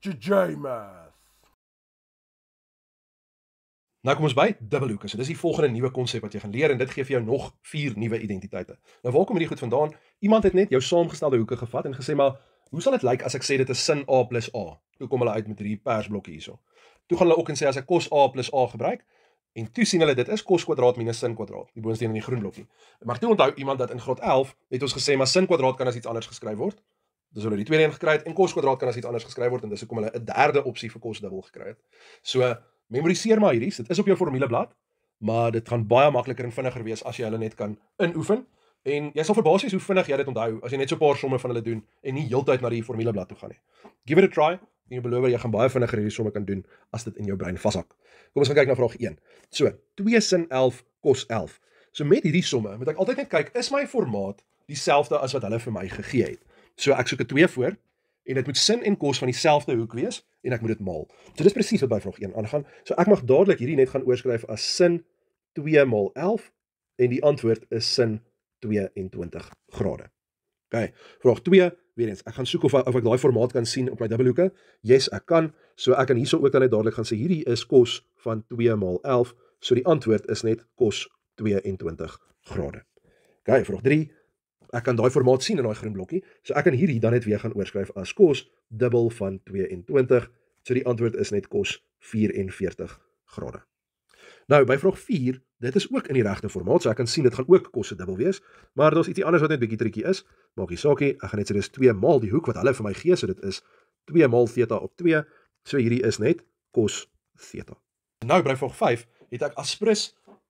J-Math. Nou kom ons by dubbel hoeke. So dis die volgende nuwe konsep wat jy gaan leer en dit gee vir jou nog 4 nuwe identiteite. Nou waar kom hierdie goed vandaan? Iemand het net jou saamgestelde hoeke gevat en gesê maar hoe sal dit lyk as ek sê dit is sin A plus A? Toe kom hulle uit met hierdie persblokkie hierso. Toe gaan hulle ook en sê as ek cos A plus A gebruik en toe sien hulle dit is cos kwadraat minus sin kwadraat. Die boonste een in die groen blokkie. Maar toe onthou iemand dat in graad 11 het ons gesê maar sin kwadraat kan as iets anders geskryf word. Dis hulle die tweede een gekry het en cos kwadraat kan as iets anders geskryf word en dis hoekom hulle 'n derde opsie vir cos dubbel gekry het. So memoriseer maar hierdie, dit is op jou formuleblad, maar dit gaan baie makliker en vinniger wees as jy hulle net kan inoefen en jy sal verbaas wees hoe vinnig jy dit onthou as jy net so 'n paar somme van hulle doen en nie heeltyd na die formuleblad toe gaan nie. Give it a try. En jy beloof jy gaan baie vinniger hierdie somme kan doen as dit in jou brein vashak. Kom ons gaan kyk na vraag 1. So, 2 sin 11 cos 11. So met hierdie somme moet ek altyd net kyk, is my formaat dieselfde as wat hulle vir my gegee het? So ek soek 'n 2 voor en dit moet sin en cos van dieselfde hoek wees en ek moet dit maal. So dis presies wat by vraag 1 aangaan. So ek mag dadelik hierdie net gaan oorskryf as sin 2 maal 11 en die antwoord is sin 22 grade. OK, vraag 2, weer eens, ek gaan soek of ek daai formaat kan sien op my dubbelhoeke. Yes, ek kan. So ek kan hierso ook dan net dadelik gaan sê hierdie is cos van 2 maal 11. So die antwoord is net cos 22 grade. OK, vraag 3. Ek kan daai formaat sien in daai groen blokkie. So ek kan hierdie dan net weer gaan oorskryf as cos dubbel van 22. So die antwoord is net cos 44 grade. Nou by vraag 4, dit is ook in die regte formaat, so ek kan sien dit gaan ook cos se dubbel wees, maar daar's ietsie anders wat net bietjie triekie is. Maak nie saak nie, ek gaan net sê dis 2 maal die hoek wat hulle vir my gee, so dit is 2 maal theta op 2. So hierdie is net cos theta. Nou by vraag 5 het ek aspres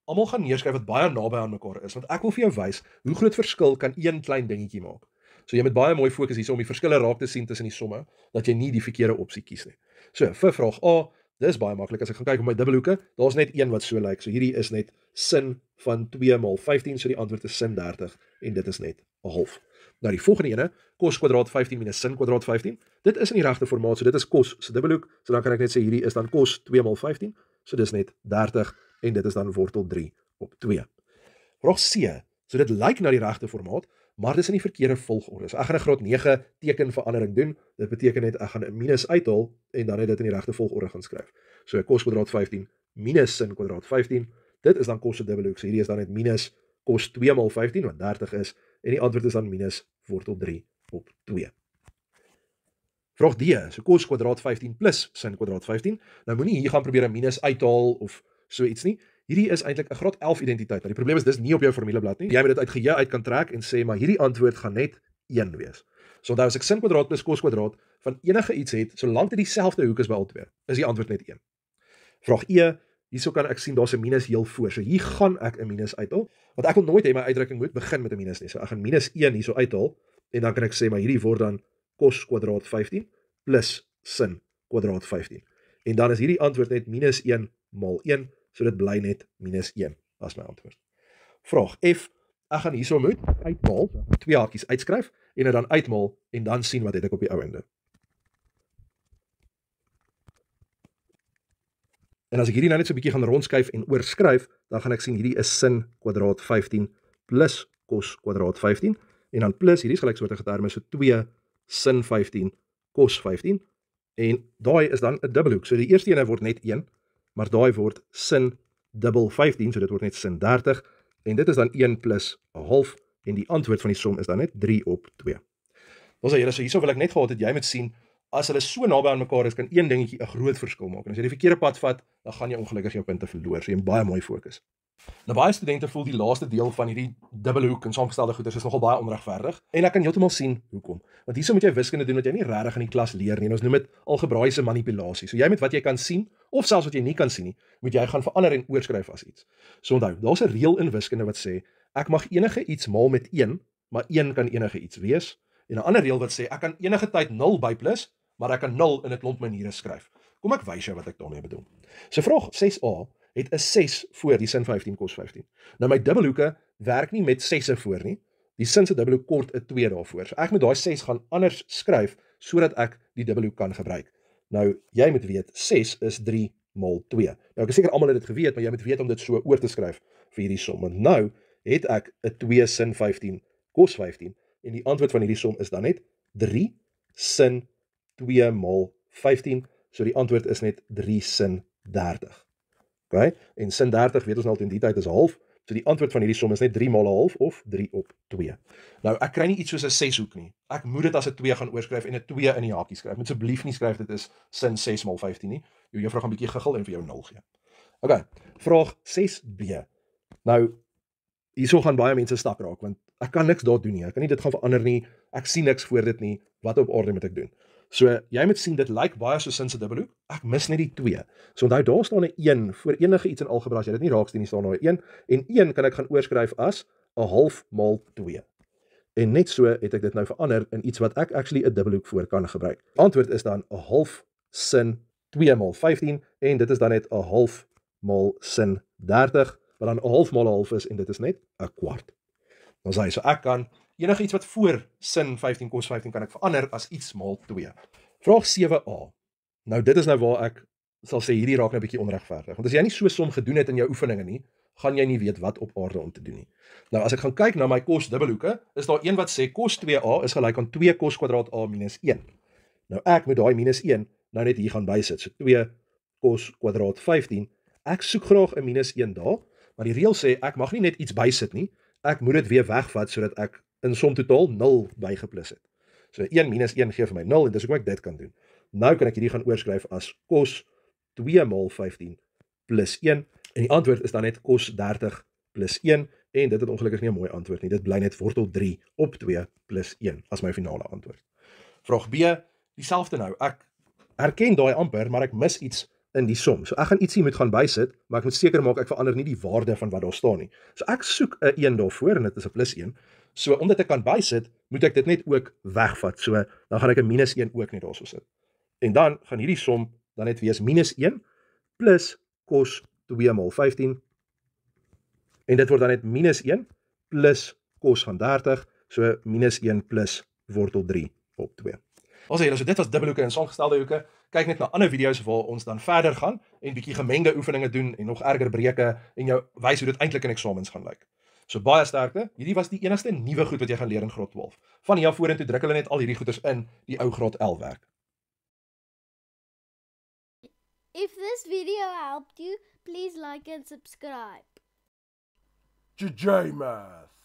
almal gaan neerskryf wat baie naby aan mekaar is, want ek wil vir jou wys hoe groot verskil kan een klein dingetjie maak. So jy moet baie mooi fokus hierso om die verskille raak te sien tussen die somme, dat jy nie die verkeerde opsie kies nie. So vir vraag A, dis baie maklik as ek gaan kyk op my dubbelhoeke, daar's net een wat so lyk. So hierdie is net sin van 2 maal 15, so die antwoord is sin 30 en dit is net 'n half. Nou die volgende ene, cos kwadraat 15 minus sin kwadraat 15. Dit is in die regte formaat, so dit is cos se dubbelhoek. So dan kan ek net sê hierdie is dan cos 2 maal 15, so dis net 30 en dit is dan wortel 3 op 2. Vraag C, so dit lyk na die regte formaat, maar dis in die verkeerde volgorde. So ek gaan 'n graad 9 tekenverandering doen. Dit beteken net ek gaan 'n minus uithaal en dan net dit in die regte volgorde gaan skryf. So cos kwadraat 15 minus sin kwadraat 15. Dit is dan cos se dubbelhoek. So hierdie is dan net minus cos 2 maal 15 wat 30 is en die antwoord is dan minus wortel 3 op 2. Vraag D, so cos kwadraat 15 plus sin kwadraat 15. Nou moenie hier gaan probeer 'n minus uithaal of so iets nie. Hierdie is eintlik 'n graad 11 identiteit. Nou die probleem is dis nie op jou formuleblad nie. Jy moet dit uit geheue uit kan trek en sê maar hierdie antwoord gaan net 1 wees. So onthou as ek sin kwadraat plus cos kwadraat van enige iets het, solank dit dieselfde hoek is by albei, is die antwoord net 1. Vraag E, hierso kan ek sien daar's 'n minus heel voor. So hier gaan ek 'n minus uithaal, want ek wil nooit hê my uitdrukking moet begin met 'n minus nie. So ek gaan minus 1 hierso uithaal en dan kan ek sê maar hierdie word dan cos kwadraat 15 plus sin kwadraat 15. En dan is hierdie antwoord net minus 1 maal 1. So dit bly net minus 1 as my antwoord. Vraag F, ek gaan hierso moet uitmaal, 2 hakies uitskryf en dit dan uitmaal en dan sien wat het ek op die ou einde. En as ek hierdie nou net so 'n bietjie gaan rondskuif en oorskryf, dan gaan ek sien hierdie is sin kwadraat 15 plus cos kwadraat 15 en dan plus hierdie is gelyksoortige terme, so 2 sin 15 cos 15 en daai is dan 'n dubbelhoek. So die eerste een word net 1, maar daai word sin dubbel 15, so dit word net sin 30 en dit is dan 1 plus 'n half en die antwoord van die som is dan net 3 op 2. Ons sê julle, so hierso wil ek net gehad het jy moet sien as hulle so naby aan mekaar is, kan een dingetjie 'n groot verskil maak. En as jy die verkeerde pad vat, dan gaan jy ongelukkig jou punte verloor. So jy moet baie mooi fokus. Nou baie studente voel die laaste deel van hierdie dubbelhoek en saamgestelde goeders is nogal baie onregverdig en ek kan heeltemal sien hoekom. Want hierso moet jy wiskunde doen wat jy nie regtig in die klas leer nie. En ons noem dit algebraiese manipulasie. So jy met wat jy kan sien of selfs wat jy nie kan sien nie, moet jy gaan verander en oorskryf as iets. So onthou, daar's 'n reël in wiskunde wat sê ek mag enige iets maal met 1, maar 1 kan enige iets wees. En 'n ander reël wat sê ek kan enige tyd 0 byplus, maar ek kan 0 in 'n klomp maniere skryf. Kom ek wys jou wat ek daarmee bedoel. So vraag 6A het 'n 6 voor die sin 15 cos 15. Nou my dubbelhoeke werk nie met 6e voor nie. Die sin se dubbelhoek kort 'n 2 daarvoor. So ek moet daai 6 gaan anders skryf sodat ek die dubbelhoek kan gebruik. Nou jy moet weet 6 is 3 maal 2. Nou ek is seker almal het dit geweet, maar jy moet weet om dit so oor te skryf vir hierdie som. Want nou het ek 'n 2 sin 15 cos 15 en die antwoord van hierdie som is dan net 3 sin 2 maal 15, so die antwoord is net 3 sin 30. Okay? En sin 30 weet ons nou al in die tyd is half, so die antwoord van hierdie som is net 3 maal 'n half of 3 op 2. Nou, ek kry nie iets soos 'n 6-hoek nie. Ek moet dit as 'n 2 gaan oorskryf en 'n 2 in die hakie skryf. Moet asseblief nie skryf dit is sin 6 maal 15 nie. Jou juffrou gaan 'n bietjie giggel en vir jou 0 gee. Okay, vraag 6b. Nou, hierso gaan baie mense stak raak, want ek kan niks daar doen nie. Ek kan nie dit gaan verander nie. Ek sien niks voor dit nie. Wat op orde moet ek doen? So, jy moet sien, dit lyk baie so sin se dubbelhoek. Ek mis net die 2. So, onthou, daar staan 'n 1 voor enige iets in algebra. As jy dit nie raak sien nie, staan daar 'n 1. En 1 kan ek gaan oorskryf as 'n half maal 2. En net so het ek dit nou verander in iets wat ek actually 'n dubbelhoek voor kan gebruik. Antwoord is dan 'n half sin 2 maal 15 en dit is dan net 'n half maal sin 30, wat dan 'n half maal 'n half is en dit is net 'n kwart. Dan sê hy, so ek kan enige iets wat voor sin 15 kos 15 kan ek verander as iets maal 2. Vraag 7a. Nou dit is nou waar ek sal sê hierdie raak nou 'n bietjie onregverdig. Want as jy nie so som gedoen het in jou oefeninge nie, gaan jy nie weet wat op aarde om te doen nie. Nou as ek gaan kyk na my kos dubbelhoeke, is daar een wat sê kos 2a is gelyk aan 2 kos kwadraat a minus 1. Nou ek moet daai minus 1 nou net hier gaan bysit. So 2 kos kwadraat 15. Ek soek graag 'n minus 1 daar, maar die reël sê ek mag nie net iets bysit nie. Ek moet dit weer wegvat sodat ek in som totaal 0 bygeplus het. So 1 minus 1 gee vir my 0 en dis hoekom ek dit kan doen. Nou kan ek hierdie gaan oorskryf as kos 2 maal 15 plus 1 en die antwoord is dan net kos 30 plus 1 en dit het ongelukkig nie 'n mooi antwoord nie. Dit bly net wortel 3 op 2 plus 1 as my finale antwoord. Vraag B, dieselfde nou. Ek herken daai amper, maar ek mis iets in die som. So ek gaan ietsie moet gaan bysit, maar ek moet seker maak ek verander nie die waarde van wat daar staan nie. So ek soek 'n 1 daarvoor en dit is 'n plus 1. So omdat ek kan bysit, moet ek dit net ook wegvat. So dan gaan ek 'n minus 1 ook net daarso sit. En dan gaan hierdie som dan net wees minus 1 plus kos 2 maal 15. En dit word dan net minus 1 plus kos van 30, so minus 1 plus wortel 3 op 2. Ons sê, so dit was dubbelhoeke en saamgestelde hoeke. Kyk net na ander video's waar ons dan verder gaan en bietjie gemengde oefeninge doen en nog erger breuke en jou wys hoe dit eintlik in eksamens gaan lyk. So baie sterkte. Hierdie was die enigste nuwe goed wat jy gaan leer in graad 12. Van hier af vorentoe druk hulle net al hierdie goeders in die ou graad 11 werk. If this video helped you, please like and subscribe. JJ Math.